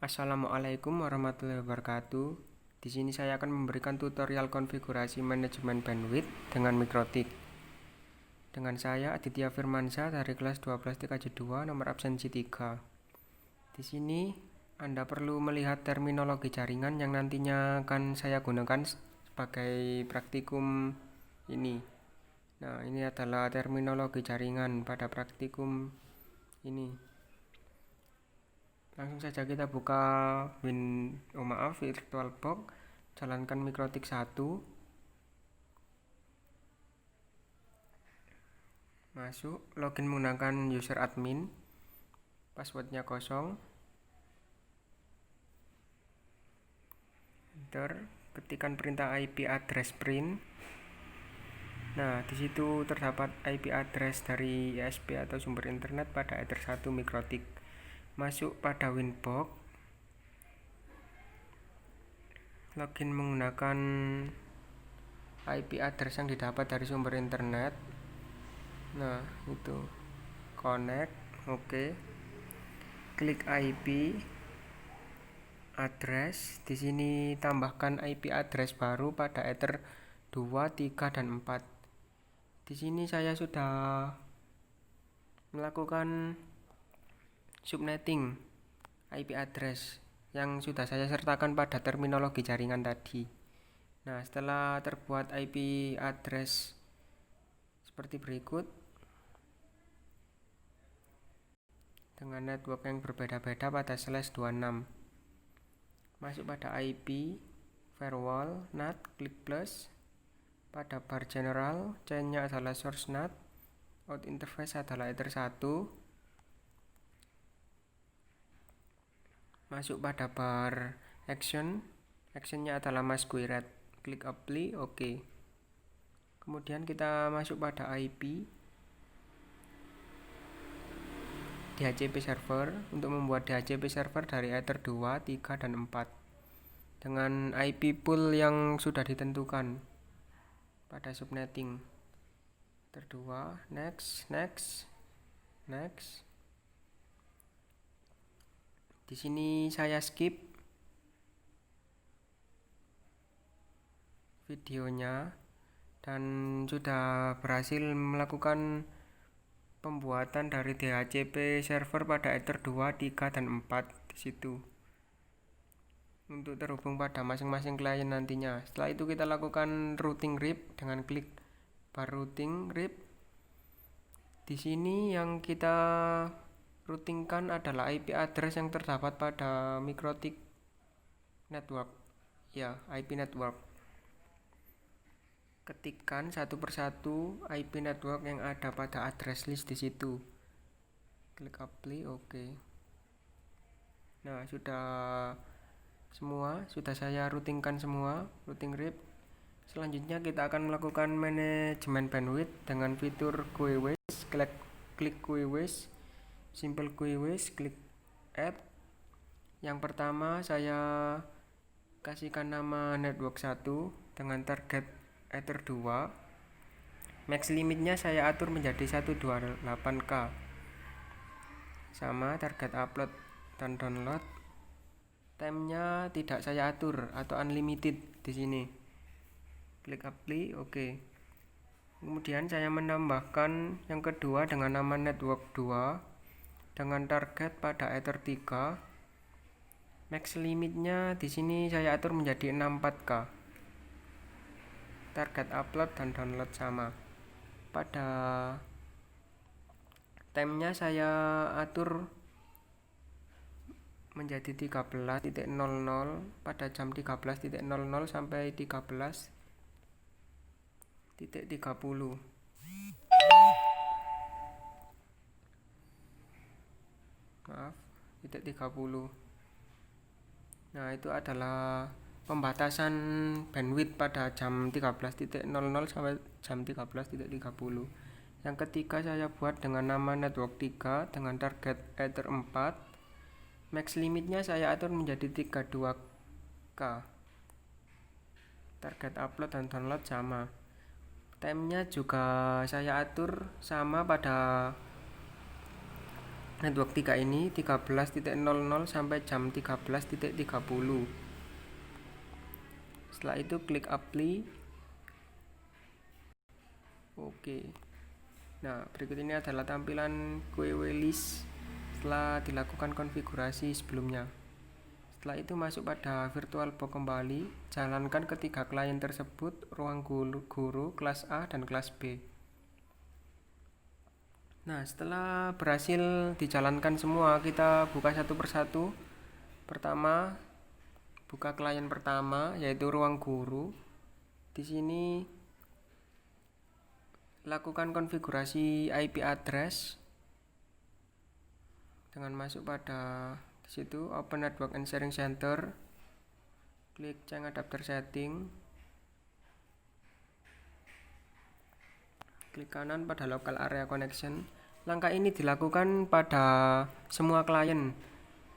Assalamualaikum warahmatullahi wabarakatuh. Di sini saya akan memberikan tutorial konfigurasi manajemen bandwidth dengan Mikrotik. Dengan saya Aditya Firmansyah dari kelas 12 TKJ2 nomor absensi 3. Di sini Anda perlu melihat terminologi jaringan yang nantinya akan saya gunakan sebagai praktikum ini. Nah, ini adalah terminologi jaringan pada praktikum ini. Langsung saja kita buka VirtualBox, jalankan Mikrotik 1, masuk, login menggunakan user admin, passwordnya kosong, enter, ketikkan perintah IP address print. Nah, di situ terdapat IP address dari ISP atau sumber internet pada Ether 1 Mikrotik. Masuk pada Winbox, login menggunakan IP address yang didapat dari sumber internet. Nah, itu connect, oke. Klik IP address. Di sini tambahkan IP address baru pada Ether 2, 3 dan 4. Di sini saya sudah melakukan subnetting IP address yang sudah saya sertakan pada terminologi jaringan tadi. Nah, setelah terbuat IP address seperti berikut dengan network yang berbeda-beda pada /26, masuk pada IP firewall NAT, klik plus. Pada bar general, chainnya adalah source NAT, out interface adalah Ether 1. Masuk pada bar actionnya adalah masquerade, klik apply, oke. Kemudian kita masuk pada IP DHCP server untuk membuat DHCP server dari Ether 2, 3 dan 4 dengan IP pool yang sudah ditentukan pada subnetting. Ether 2, next. Di sini saya skip videonya dan sudah berhasil melakukan pembuatan dari DHCP server pada Ether 2, 3 dan 4 di situ untuk terhubung pada masing-masing klien nantinya. Setelah itu kita lakukan routing RIP dengan klik bar routing RIP. Di sini yang kita routingkan adalah IP address yang terdapat pada Mikrotik network. Ya, IP network. Ketikkan satu persatu IP network yang ada pada address list di situ. Klik apply, oke. Nah, sudah saya routingkan semua, routing RIP. Selanjutnya kita akan melakukan manajemen bandwidth dengan fitur QoS. Klik QoS, simple QoS, klik add. Yang pertama saya kasihkan nama network 1 dengan target Ether 2. Max limitnya saya atur menjadi 128K. Sama target upload dan download. Time-nya tidak saya atur atau unlimited di sini. Klik apply, oke. Kemudian saya menambahkan yang kedua dengan nama network 2 dengan target pada Ether 3. Max limitnya di sini saya atur menjadi 64K. Target upload dan download sama. Pada time-nya saya atur menjadi 13.00 pada jam 13.00 sampai 13.30. Maaf, 30. Nah, itu adalah pembatasan bandwidth pada jam 13.00 sampai jam 13.30. Yang ketiga saya buat dengan nama network 3 dengan target Ether 4. Max limitnya saya atur menjadi 32K. Target upload dan download sama. Time-nya juga saya atur sama pada network 3 ini 13.00 sampai jam 13.30. Setelah itu klik apply. Oke. Nah, berikut ini adalah tampilan QW list setelah dilakukan konfigurasi sebelumnya. Setelah itu masuk pada VirtualBox kembali, jalankan ketiga klien tersebut, ruang guru, kelas A dan kelas B. Nah, setelah berhasil dijalankan semua, kita buka satu persatu. Pertama, buka klien pertama yaitu ruang guru. Di sini lakukan konfigurasi IP address dengan masuk pada di situ Open Network and Sharing Center. Klik change adapter setting. Klik kanan pada local area connection. Langkah ini dilakukan pada semua klien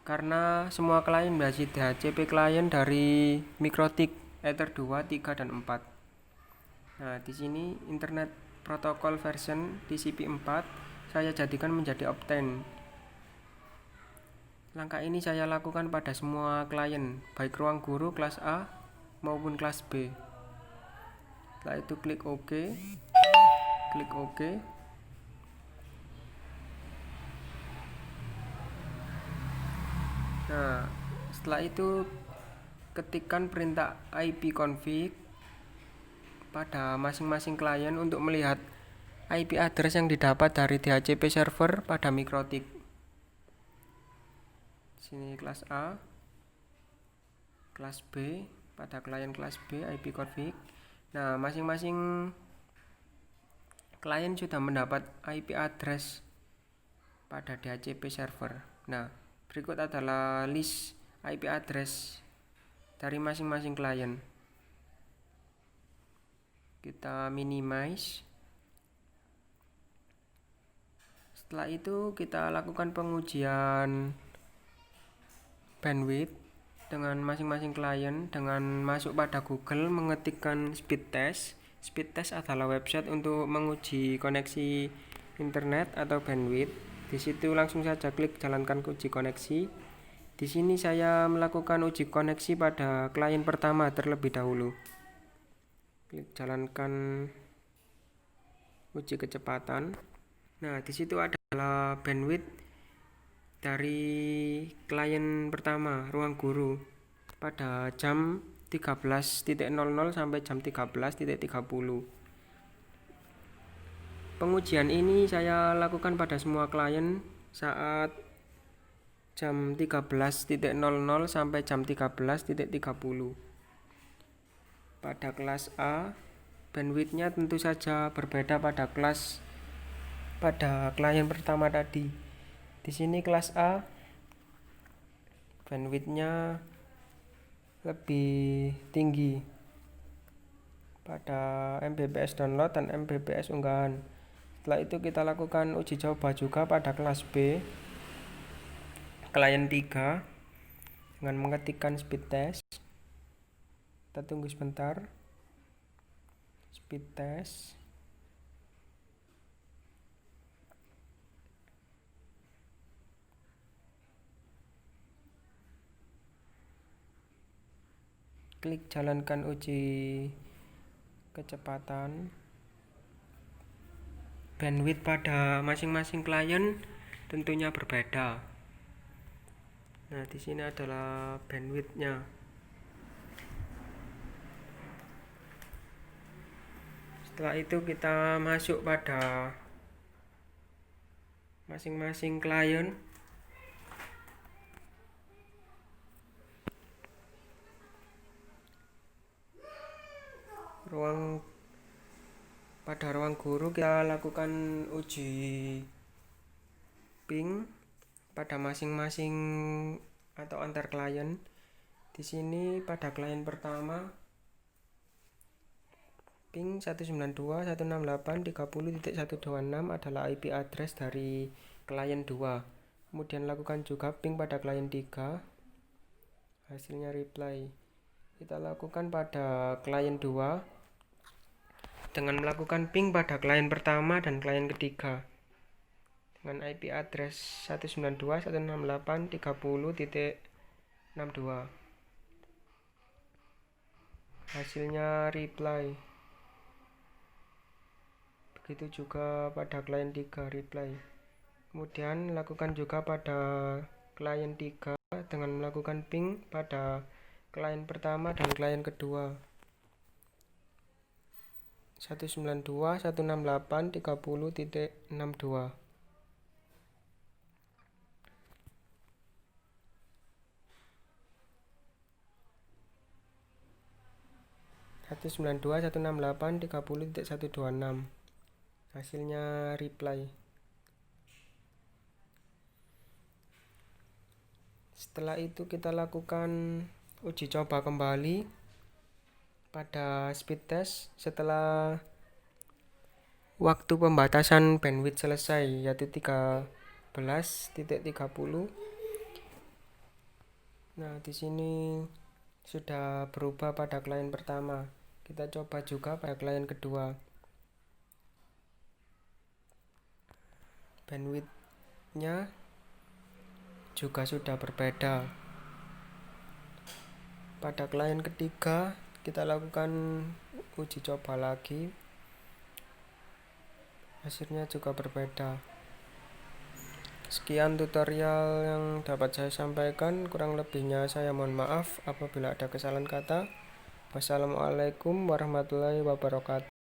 karena semua klien berbasis DHCP klien dari MikroTik Ether 2, 3 dan 4. Nah, di sini internet protokol version TCP 4 saya jadikan menjadi Optane. Langkah ini saya lakukan pada semua klien, baik ruang guru kelas A maupun kelas B. Setelah itu klik OK. Klik OK. Nah, setelah itu ketikkan perintah ipconfig pada masing-masing klien untuk melihat IP address yang didapat dari DHCP server pada MikroTik. Sini kelas A, kelas B, pada klien kelas B ipconfig. Nah, masing-masing klien sudah mendapat IP address pada DHCP server. Nah, berikut adalah list IP address dari masing-masing klien. Kita minimize. Setelah itu kita lakukan pengujian bandwidth dengan masing-masing klien dengan masuk pada Google mengetikkan speed test. Speed test adalah website untuk menguji koneksi internet atau bandwidth. Di situ langsung saja klik jalankan uji koneksi. Di sini saya melakukan uji koneksi pada klien pertama terlebih dahulu. Klik jalankan uji kecepatan. Nah, di situ adalah bandwidth dari klien pertama, ruang guru, pada jam 13.00 sampai jam 13.30. Pengujian ini saya lakukan pada semua klien saat jam 13.00 sampai jam 13.30. Pada kelas A, bandwidthnya tentu saja berbeda pada klien pertama tadi. Di sini kelas A bandwidthnya lebih tinggi pada Mbps download dan Mbps unggahan. Setelah itu kita lakukan uji coba juga pada kelas B, klien 3, dengan mengetikkan speed test. Kita tunggu sebentar. Speed test. Klik jalankan uji kecepatan. Bandwidth pada masing-masing klien tentunya berbeda. Nah, di sini adalah bandwidthnya. Setelah itu kita masuk pada masing-masing klien. Pada ruang guru kita lakukan uji ping pada masing-masing atau antar klien. Di sini pada klien pertama ping 192.168.30.126 adalah IP address dari klien 2. Kemudian lakukan juga ping pada klien 3. Hasilnya reply. Kita lakukan pada klien 2 dengan melakukan ping pada klien pertama dan klien ketiga. dengan IP address 192.168.30.62. Hasilnya reply. Begitu juga pada klien 3 reply. Kemudian lakukan juga pada klien 3 dengan melakukan ping pada klien pertama dan klien kedua. 192.168.30.62. 192.168.30.126. Hasilnya reply. Setelah itu kita lakukan uji coba kembali pada speed test setelah waktu pembatasan bandwidth selesai, yaitu 13.30. Nah, di sini sudah berubah pada klien pertama. Kita coba juga pada klien kedua. Bandwidth-nya juga sudah berbeda. Pada klien ketiga kita lakukan uji coba lagi, hasilnya juga berbeda. Sekian tutorial yang dapat saya sampaikan, kurang lebihnya saya mohon maaf apabila ada kesalahan kata. Wassalamualaikum warahmatullahi wabarakatuh.